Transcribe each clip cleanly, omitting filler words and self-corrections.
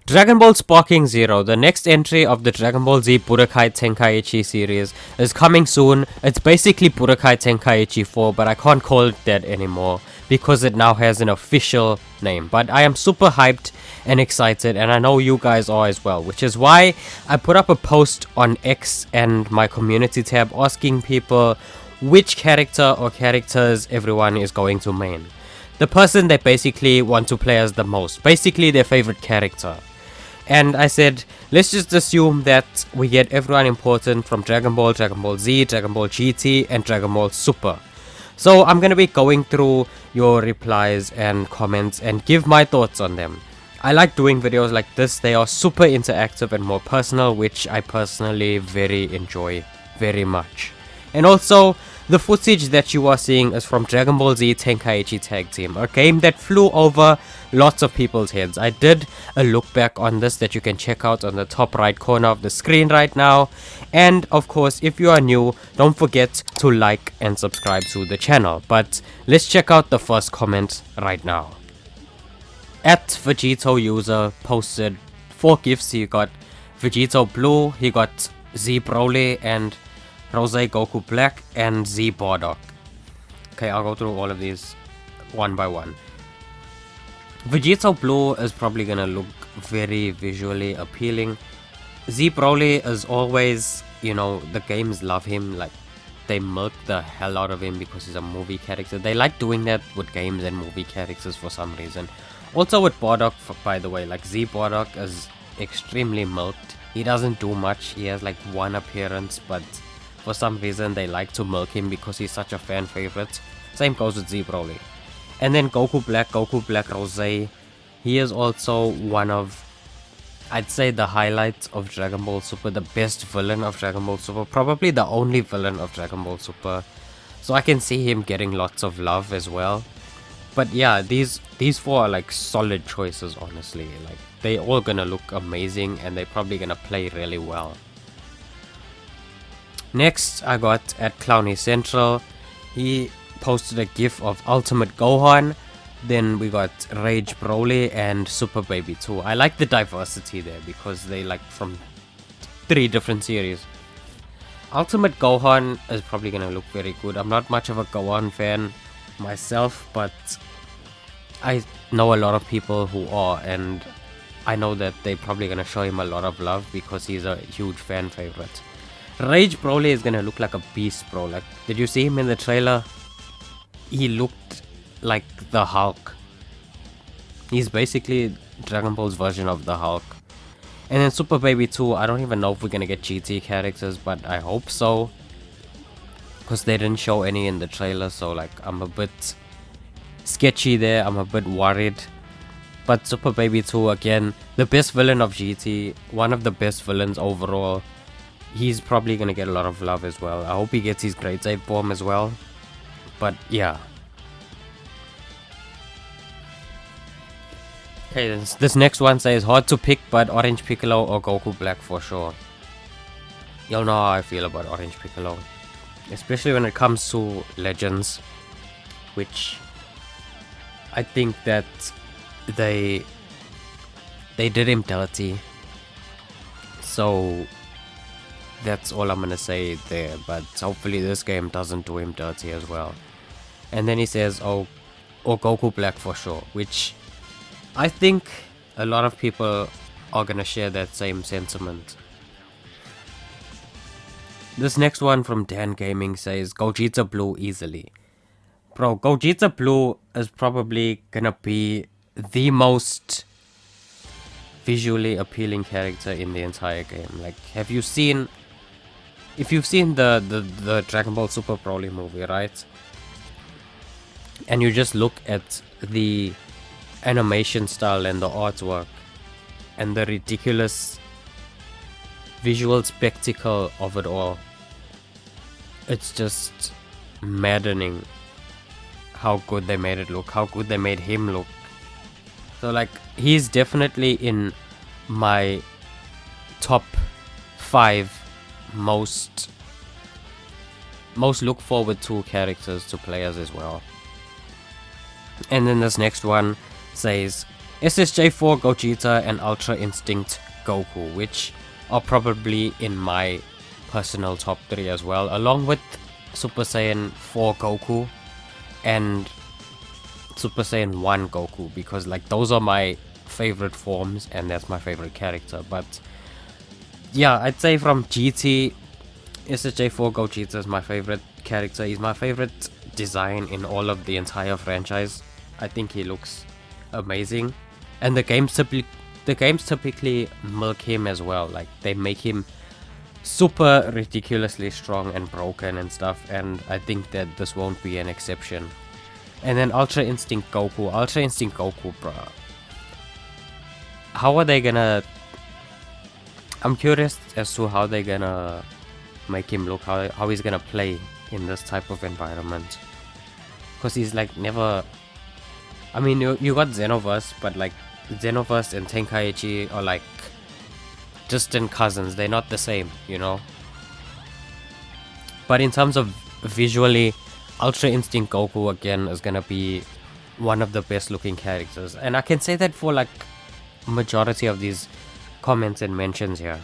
Dragon Ball Sparking Zero, the next entry of the Dragon Ball Z Budokai Tenkaichi series, is coming soon. It's basically Budokai Tenkaichi 4, but I can't call it that anymore because it now has an official name. But I am super hyped and excited, and I know you guys are as well, which is why I put up a post on X and my community tab asking people which character or characters everyone is going to main. The person they basically want to play as the most, basically their favorite character. And I said, let's just assume that we get everyone important from Dragon Ball, Dragon Ball Z, Dragon Ball GT, and Dragon Ball Super. So I'm going to be going through your replies and comments and give my thoughts on them. I like doing videos like this. They are super interactive and more personal, which I personally very enjoy very much. And also, the footage that you are seeing is from Dragon Ball Z Tenkaichi Tag Team, a game that flew over lots of people's heads. I did a look back on this that you can check out on the top right corner of the screen right now. And of course, if you are new, don't forget to like and subscribe to the channel. But let's check out the first comment right now. At Vegito user posted 4 gifts. He got Vegito Blue, he got Z Broly, and Rose Goku Black, and Z Bardock. Okay, I'll go through all of these one by one. Vegito Blue is probably gonna look very visually appealing. Z Broly is always, you know, the games love him, like they milk the hell out of him because he's a movie character. They like doing that with games and movie characters for some reason. Also with Bardock, by the way, like Z Bardock is extremely milked. He doesn't do much, he has like one appearance, but for some reason they like to milk him because he's such a fan favorite. Same goes with Z Broly. And then Goku Black Rose. He is also one of, I'd say, the highlights of Dragon Ball Super, the best villain of Dragon Ball Super, probably the only villain of Dragon Ball Super. So I can see him getting lots of love as well. But yeah, these 4 are like solid choices, honestly. Like they all gonna look amazing and they're probably gonna play really well. Next, I got at Clowny Central. He posted a gif of Ultimate Gohan. Then we got Rage Broly and Super Baby 2. I like the diversity there because they like from 3 different series. Ultimate Gohan is probably gonna look very good. I'm not much of a Gohan fan myself, but I know a lot of people who are, and I know that they're probably gonna show him a lot of love because he's a huge fan favorite. Rage Broly is gonna look like a beast, bro. Like, did you see him in the trailer? He looked like the Hulk. He's basically Dragon Ball's version of the Hulk. And then Super Baby 2, I don't even know if we're gonna get GT characters, but I hope so. Because they didn't show any in the trailer, so like I'm a bit sketchy there, I'm a bit worried. But Super Baby 2, again, the best villain of GT, one of the best villains overall. He's probably gonna get a lot of love as well. I hope he gets his grade 8 form as well. But yeah. Okay, this next one says hard to pick, but Orange Piccolo or Goku Black for sure. Y'all know how I feel about Orange Piccolo, especially when it comes to Legends, which I think that they did him dirty. So that's all I'm gonna say there, but hopefully this game doesn't do him dirty as well. And then he says, oh, or Goku Black for sure, which I think a lot of people are gonna share that same sentiment. This next one from Dan Gaming says Gogeta Blue easily. Bro, Gogeta Blue is probably gonna be the most visually appealing character in the entire game. Like, if you've seen the Dragon Ball Super Broly movie, right? And you just look at the animation style and the artwork and the ridiculous visual spectacle of it all, it's just maddening how good they made it look, how good they made him look. So like, he's definitely in my top 5 most look forward to characters to players as well. And then this next one says SSJ4 Gogeta and Ultra Instinct Goku, which are probably in my personal top 3 as well, along with Super Saiyan 4 Goku and Super Saiyan 1 Goku, because like those are my favorite forms and that's my favorite character. But yeah, I'd say from GT, SSJ4 Gogeta is my favorite character. He's my favorite design in all of the entire franchise. I think he looks amazing, and the games typically milk him as well. Like they make him super ridiculously strong and broken and stuff, and I think that this won't be an exception. And then Ultra Instinct Goku, bruh. How are they gonna... I'm curious as to how they're gonna make him look, how he's gonna play in this type of environment. Because he's like never... I mean, you got Xenoverse, but like Xenoverse and Tenkaichi are like distant cousins. They're not the same, you know? But in terms of visually, Ultra Instinct Goku again is gonna be one of the best looking characters. And I can say that for like majority of these comments and mentions here.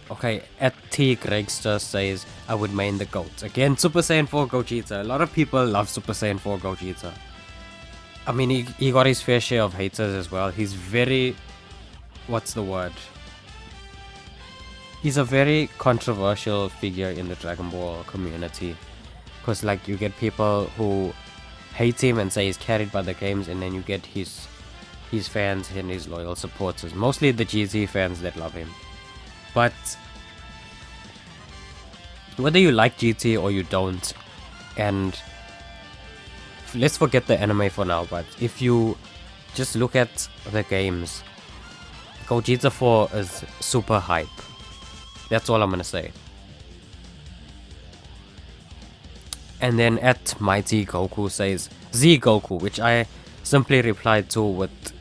Okay, at T Gregster says, I would main the GOAT. Again, Super Saiyan 4 Gogeta. A lot of people love Super Saiyan 4 Gogeta. I mean, he got his fair share of haters as well. He's very... what's the word? He's a very controversial figure in the Dragon Ball community. Because like you get people who hate him and say he's carried by the games, and then you get his fans and his loyal supporters. Mostly the GT fans that love him. But whether you like GT or you don't, and let's forget the anime for now, but if you just look at the games, Gogeta 4 is super hype. That's all I'm gonna say. And then at Mighty Goku says Z Goku, which I simply replied to with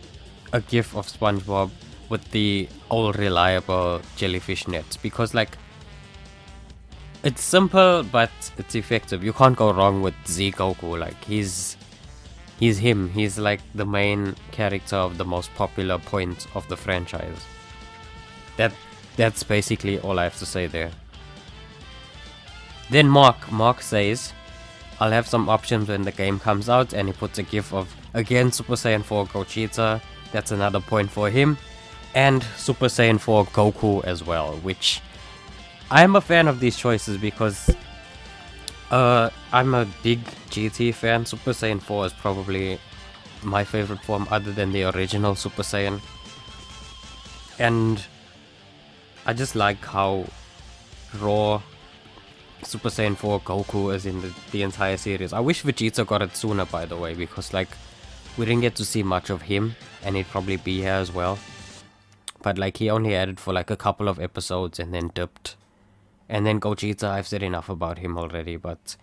a gif of SpongeBob with the all reliable jellyfish net, because like it's simple but it's effective. You can't go wrong with Z Goku. Like he's him. He's like the main character of the most popular point of the franchise. That's basically all I have to say there. Then Mark says, I'll have some options when the game comes out, and he puts a gif of again Super Saiyan 4 Gogeta. That's another point for him. And Super Saiyan 4 Goku as well, which I'm a fan of these choices because I'm a big GT fan. Super Saiyan 4 is probably my favorite form other than the original Super Saiyan. And I just like how raw Super Saiyan 4 Goku is in the entire series. I wish Vegeta got it sooner, by the way, because like we didn't get to see much of him, and he'd probably be here as well. But like he only had it for like a couple of episodes and then dipped. And then Gogeta, I've said enough about him already, but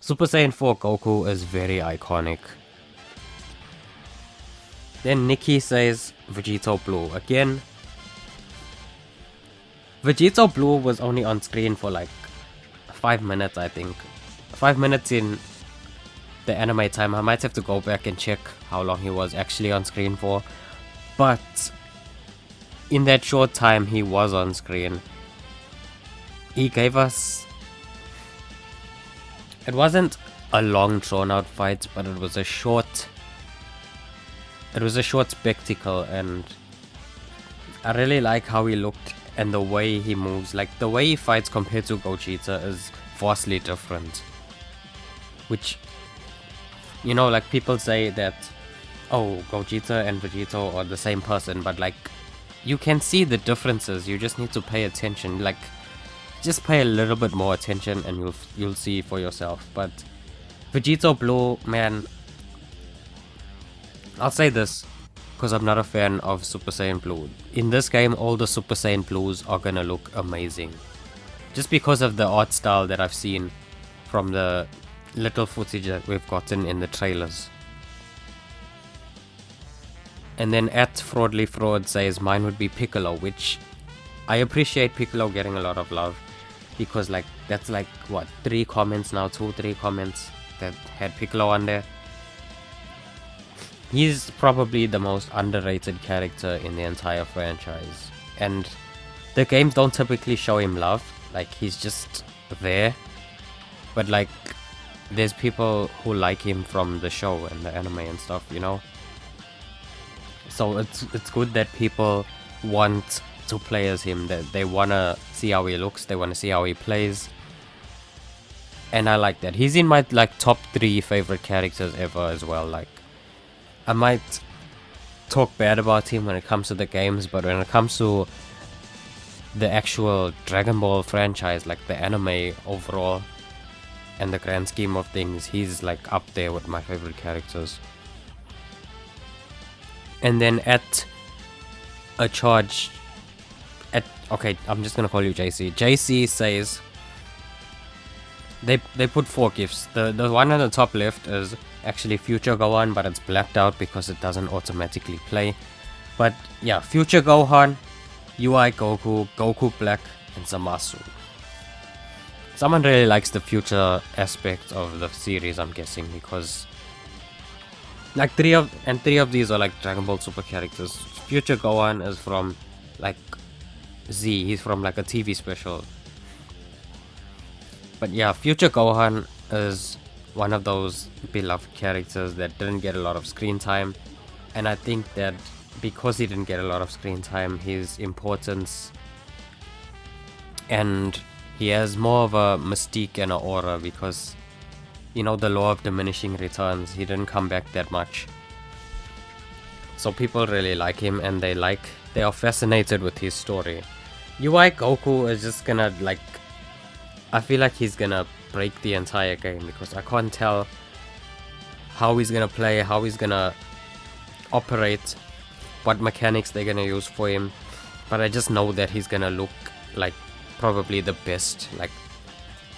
Super Saiyan 4 Goku is very iconic. Then Nikki says Vegito Blue. Again, Vegito Blue was only on screen for like 5 minutes, I think. 5 minutes in the anime time. I might have to go back and check how long he was actually on screen for. But in that short time he was on screen, he gave us... It wasn't a long drawn out fight, but it was a short spectacle, and I really like how he looked and the way he moves. Like the way he fights compared to Gogeta is vastly different. Which, you know, like people say that, oh, Gogeta and Vegito are the same person, but like you can see the differences. You just need to pay attention. Like just pay a little bit more attention and you'll see for yourself. But Vegito Blue, man, I'll say this because I'm not a fan of Super Saiyan Blue. In this game, all the Super Saiyan Blues are gonna look amazing, just because of the art style that I've seen from the little footage that we've gotten in the trailers. And then at Fraudly Fraud says mine would be Piccolo, which I appreciate Piccolo getting a lot of love, because like that's like what, 3 comments now, 2-3 comments that had Piccolo on there. He's probably the most underrated character in the entire franchise. And the games don't typically show him love. Like, he's just there. But, like, there's people who like him from the show and the anime and stuff, you know? So it's good that people want to play as him. That they want to see how he looks. They want to see how he plays. And I like that. He's in my, like, top 3 favorite characters ever as well. Like, I might talk bad about him when it comes to the games, but when it comes to the actual Dragon Ball franchise, like the anime overall, and the grand scheme of things, he's like up there with my favorite characters. And then at a charge, okay, I'm just gonna call you JC. JC says they put 4 gifts. The one on the top left is actually Future Gohan, but it's blacked out because it doesn't automatically play. But yeah, Future Gohan, UI Goku, Goku Black, and Zamasu. Someone really likes the future aspect of the series, I'm guessing, because like 3 of these are like Dragon Ball Super characters. Future Gohan is from like Z, he's from like a TV special. But yeah, Future Gohan is one of those beloved characters that didn't get a lot of screen time, and I think that because he didn't get a lot of screen time, his importance, and he has more of a mystique and an aura because, you know, the law of diminishing returns, he didn't come back that much. So people really like him, and they are fascinated with his story. UI Goku is just gonna, like, I feel like he's gonna break the entire game because I can't tell how he's gonna play, how he's gonna operate, what mechanics they're gonna use for him, but I just know that he's gonna look like probably the best. Like,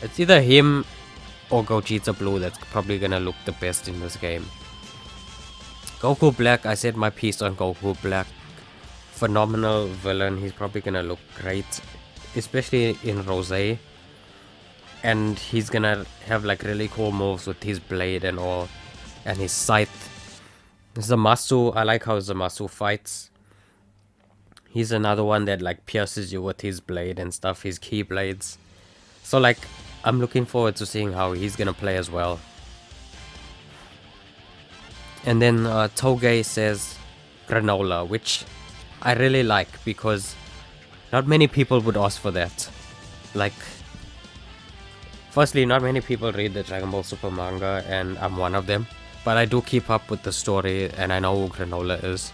it's either him or Gogeta Blue that's probably gonna look the best in this game. Goku Black, I said my piece on Goku Black. Phenomenal villain, he's probably gonna look great, especially in Rosé. And he's gonna have like really cool moves with his blade and all, and his scythe. Zamasu, I like how Zamasu fights. He's another one that like pierces you with his blade and stuff, his key blades. So like, I'm looking forward to seeing how he's gonna play as well. And then Toge says granola, which I really like because not many people would ask for that. Like, firstly, not many people read the Dragon Ball Super manga, and I'm one of them. But I do keep up with the story, and I know who Granola is.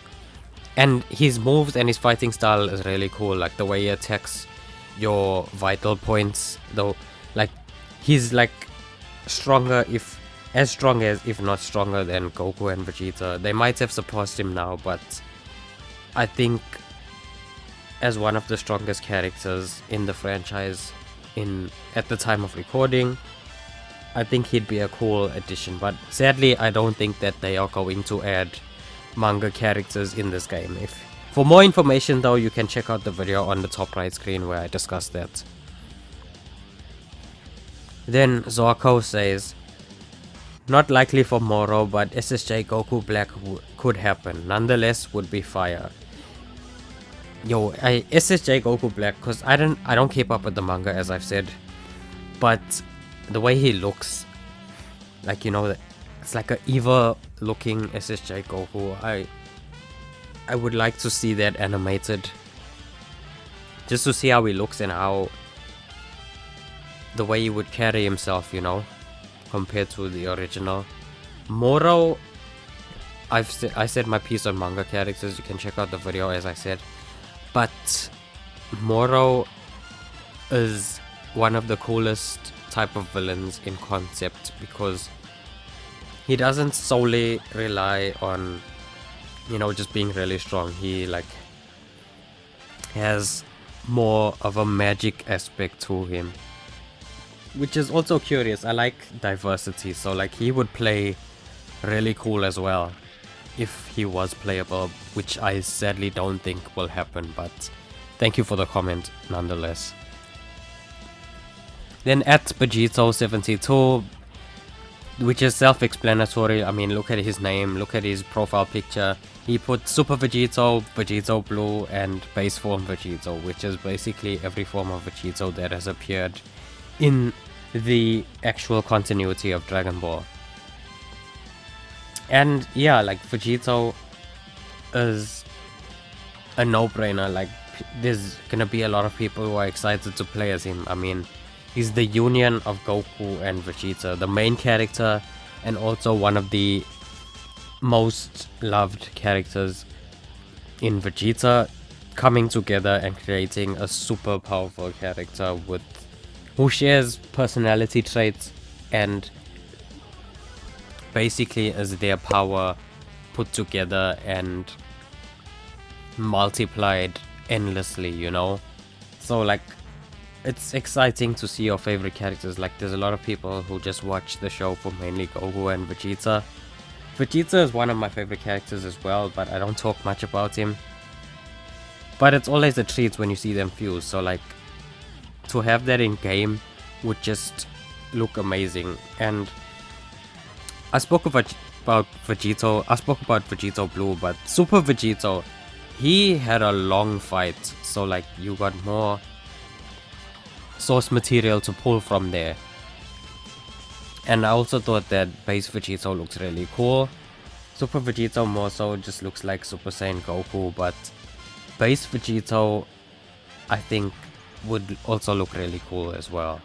And his moves and his fighting style is really cool. Like, the way he attacks your vital points, though. Like, he's like stronger, as strong as, if not stronger than Goku and Vegeta. They might have surpassed him now, but I think as one of the strongest characters in the franchise, at the time of recording, I think he'd be a cool addition. But sadly, I don't think that they are going to add manga characters in this game. For more information though, you can check out the video on the top right screen where I discuss that. Then Zorko says, not likely for Moro, but SSJ Goku Black could happen. Nonetheless, would be fire. Yo, SSJ Goku Black, cause I don't keep up with the manga, as I've said, but the way he looks, like, you know, it's like a evil looking SSJ Goku. I would like to see that animated, just to see how he looks and how the way he would carry himself, you know, compared to the original. Moro, I said my piece on manga characters. You can check out the video, as I said. But Moro is one of the coolest type of villains in concept because he doesn't solely rely on, you know, just being really strong. He like has more of a magic aspect to him, which is also curious. I like diversity, so like he would play really cool as well if he was playable, which I sadly don't think will happen, but thank you for the comment nonetheless. Then at Vegito72, which is self-explanatory. I mean, look at his name, look at his profile picture. He put Super Vegito, Vegito Blue, and Base Form Vegito, which is basically every form of Vegito that has appeared in the actual continuity of Dragon Ball. And yeah, like, Vegito is a no-brainer. Like, there's gonna be a lot of people who are excited to play as him. I mean, he's the union of Goku and Vegeta, the main character, and also one of the most loved characters in Vegeta, coming together and creating a super powerful character with who shares personality traits and basically is their power put together and multiplied endlessly, you know? So, like, it's exciting to see your favorite characters. Like, there's a lot of people who just watch the show for mainly Goku and Vegeta. Vegeta is one of my favorite characters as well, but I don't talk much about him. But it's always a treat when you see them fuse, so, like, to have that in game would just look amazing. And I spoke about Vegito, I spoke about Vegito Blue, but Super Vegito, he had a long fight, so, like, you got more source material to pull from there. And I also thought that Base Vegito looks really cool. Super Vegito more so just looks like Super Saiyan Goku, but Base Vegito, I think, would also look really cool as well.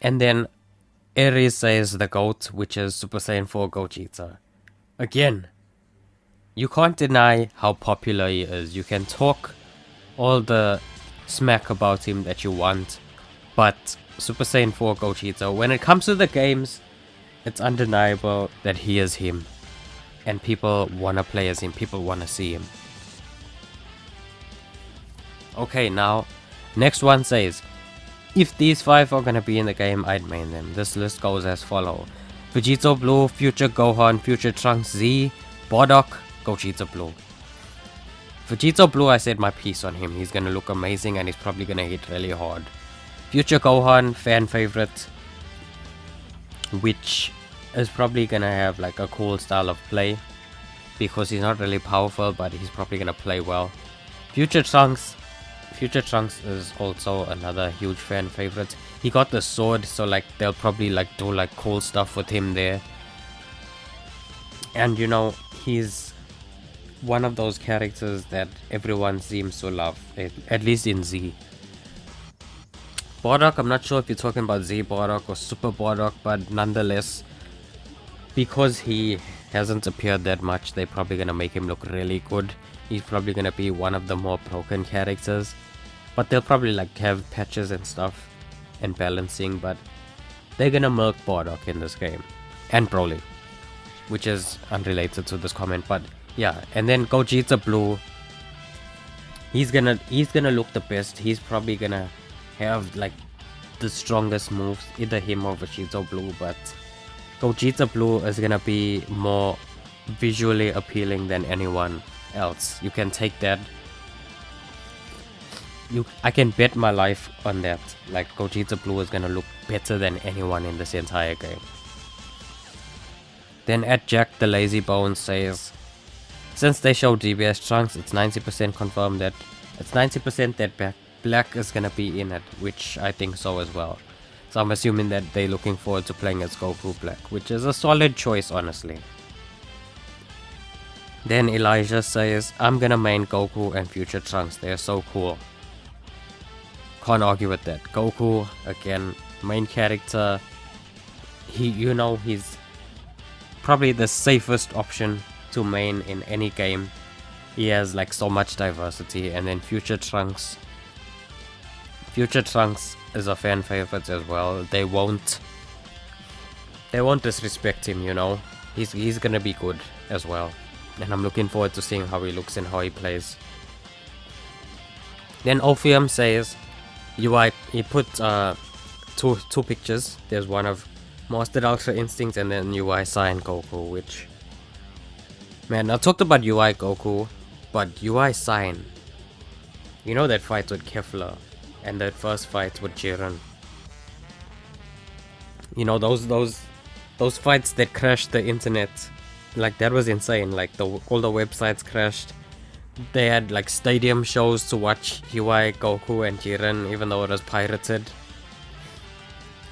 And then Aries says the GOAT, which is Super Saiyan 4 Gogeta. Again, you can't deny how popular he is. You can talk all the smack about him that you want, but Super Saiyan 4 Gogeta, when it comes to the games, it's undeniable that he is him. And people wanna play as him, people wanna see him. Okay, now, next one says, if these 5 are gonna be in the game, I'd main them. This list goes as follow: Vegito Blue, Future Gohan, Future Trunks Z, Bardock, Gogeta Blue. Vegito Blue, I said my piece on him. He's gonna look amazing and he's probably gonna hit really hard. Future Gohan, fan favorite, which is probably gonna have like a cool style of play because he's not really powerful, but he's probably gonna play well. Future Trunks is also another huge fan favorite. He got the sword, so like they'll probably like do like cool stuff with him there. And you know, he's one of those characters that everyone seems to love, at least in Z. Bardock, I'm not sure if you're talking about Z Bardock or Super Bardock, but nonetheless, because he hasn't appeared that much, they're probably gonna make him look really good. He's probably gonna be one of the more broken characters, but they'll probably like have patches and stuff and balancing, but they're gonna milk Bardock in this game, and Broly, which is unrelated to this comment, but yeah. And then Gogeta Blue, he's gonna look the best. He's probably gonna have like the strongest moves, either him or Vegito Blue, but Gogeta Blue is gonna be more visually appealing than anyone else. You can take that. I can bet my life on that. Like, Gogeta Blue is gonna look better than anyone in this entire game. Then at Jack the Lazy Bones says, since they showed DBS Trunks, it's 90% confirmed that Black is gonna be in it, which I think so as well. So I'm assuming that they're looking forward to playing as Goku Black, which is a solid choice, honestly. Then Elijah says, I'm gonna main Goku and Future Trunks, they're so cool. Can't argue with that. Goku, again, main character. He's probably the safest option to main in any game. He has like so much diversity. And then Future Trunks is a fan favorite as well. They won't disrespect him, you know. He's gonna be good as well. And I'm looking forward to seeing how he looks and how he plays. Then Ophium says, UI, he put two pictures. There's one of Mastered Ultra Instinct and then UI Saiyan Goku, which, man, I talked about UI Goku, but UI Saiyan, you know that fight with Kefla and that first fight with Jiren. You know, those fights that crashed the internet. Like, that was insane. Like, all the websites crashed. They had like stadium shows to watch Hiwai, Goku, and Jiren, even though it was pirated.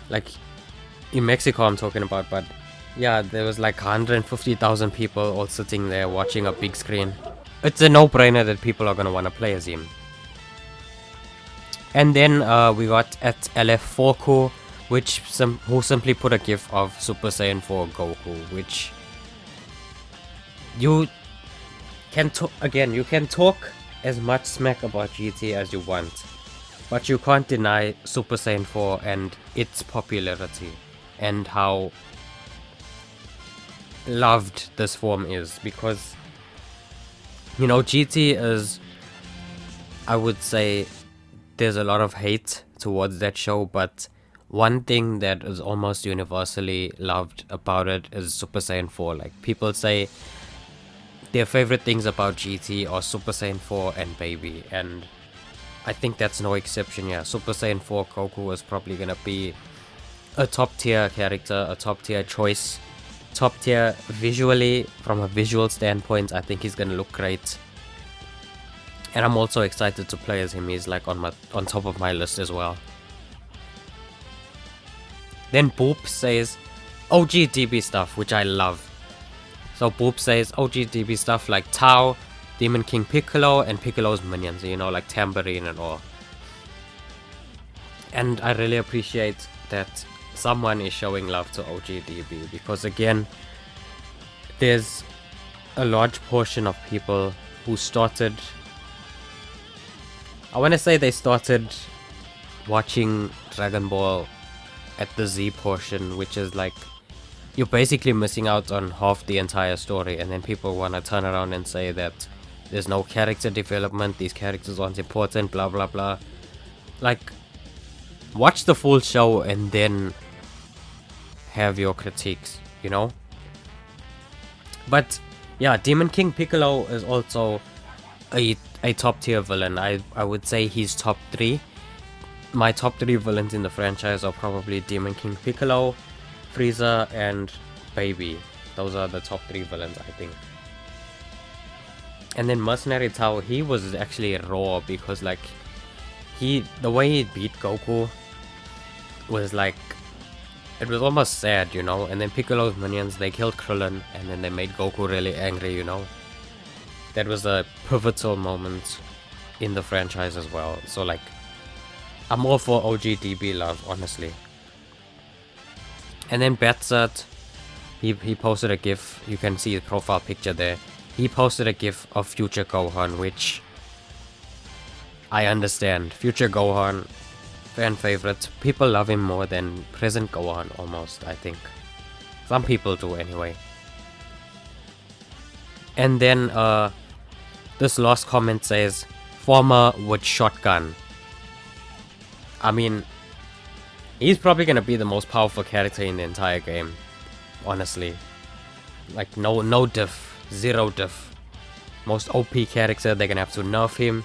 Like, in Mexico I'm talking about, but yeah, there was like 150,000 people all sitting there watching a big screen. It's a no-brainer that people are gonna wanna play as him. And then we got at LF4Ku, who simply put a gif of Super Saiyan 4 Goku, which you can you can talk as much smack about GT as you want, but you can't deny Super Saiyan 4 and its popularity and how loved this form is, because, you know, GT is, I would say, there's a lot of hate towards that show, but one thing that is almost universally loved about it is Super Saiyan 4. Like, people say their favorite things about GT are Super Saiyan 4 and Baby, and I think that's no exception. Yeah, Super Saiyan 4 Goku is probably gonna be a top tier character, a top tier choice, top tier visually. From a visual standpoint, I think he's gonna look great, and I'm also excited to play as him. He's like on top of my list as well. Then Boop says OG DB stuff, which I love. So Boop says OG DB stuff like Tao, Demon King Piccolo, and Piccolo's minions, you know, like Tambourine and all. And I really appreciate that someone is showing love to OG DB, because again, there's a large portion of people who started, I want to say they started watching Dragon Ball at the Z portion, which is like, you're basically missing out on half the entire story, and then people want to turn around and say that there's no character development, these characters aren't important, blah blah blah. Like, watch the full show and then have your critiques, you know? But yeah, Demon King Piccolo is also a top tier villain. I would say he's top 3. My top 3 villains in the franchise are probably Demon King Piccolo, Frieza, and Baby. Those are the top 3 villains, I think. And then Mercenary Tao, he was actually raw, because like, the way he beat Goku was like, it was almost sad, you know. And then Piccolo's minions, they killed Krillin, and then they made Goku really angry, you know. That was a pivotal moment in the franchise as well. So like, I'm all for OG DB love, honestly. And then Batsat, he posted a gif, you can see the profile picture there. He posted a gif of Future Gohan, which I understand. Future Gohan, fan favorite. People love him more than present Gohan almost, I think. Some people do anyway. And then this last comment says, former with shotgun. I mean, he's probably gonna be the most powerful character in the entire game, honestly. Like, no diff, zero diff. Most OP character, they're gonna have to nerf him.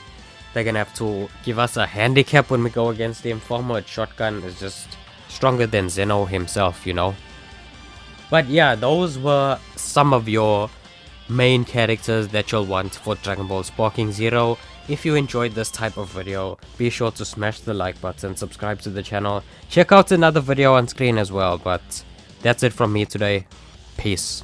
They're gonna have to give us a handicap when we go against him. Former with shotgun is just stronger than Zeno himself, you know. But yeah, those were some of your main characters that you'll want for Dragon Ball Sparking Zero. If you enjoyed this type of video, be sure to smash the like button, subscribe to the channel, check out another video on screen as well. But that's it from me today. Peace.